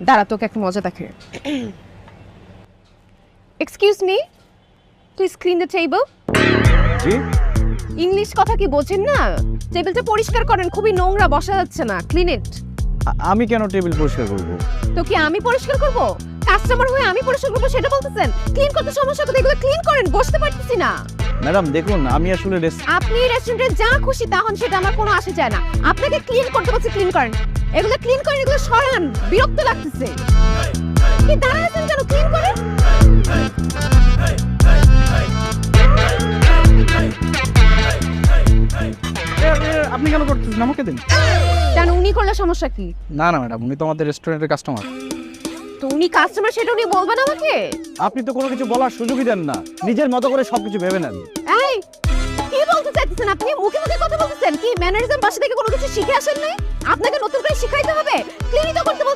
দাঁড়া, তোকে একটা মজা দেখে। Excuse me, please clean the table. G English কথা কি বোঝেন না? টেবিলটা পরিষ্কার করেন, খুবই নোংরা, বসা যাচ্ছে না। Clean it. আমি কেন টেবিল পরিষ্কার করব? তো কি আমি পরিষ্কার করব? কাস্টমার হয়ে আমি পরিষ্কার করব সেটা বলতেছেন? ক্লিন করতে সমস্যা কোথায়? এগুলো ক্লিন করেন, বসতে পারতেছি না। ম্যাডাম দেখুন, আমি আসলে আপনি রেস্টুরেন্টে যা খুশি তা হন, সেটা আমার কোনো আসে যায় না। আপনাকে ক্লিন করতে বলছি, ক্লিন করেন। এগুলো ক্লিন করেন, এগুলো সরান, বিরক্ত লাগতেছে। কি দাঁড়ায় আছেন কেন? ক্লিন করেন। আপনি কেন করতেছেন? আমাকে দিন। কেন উনি করলে সমস্যা কি? না না ম্যাডাম, উনি তো আমাদের রেস্টুরেন্টের কাস্টমার। তো উনি কাস্টমার, সেটা উনি বলবেন আমাকে? আপনি তো কোনো কিছু বলার সুযোগই দেন না, নিজের মতো করে সবকিছু ভেবে নেন। এই, কি বলতে চাইতেছেন আপনি? মুখে মুখে কথা বলতেছেন কি? ম্যানারিজম বাসা থেকে কোনো কিছু শিখে আসেন নাই? আপনাকে নতুন করে শিখাইতে হবে? ক্লিনই তো করতে বলছি।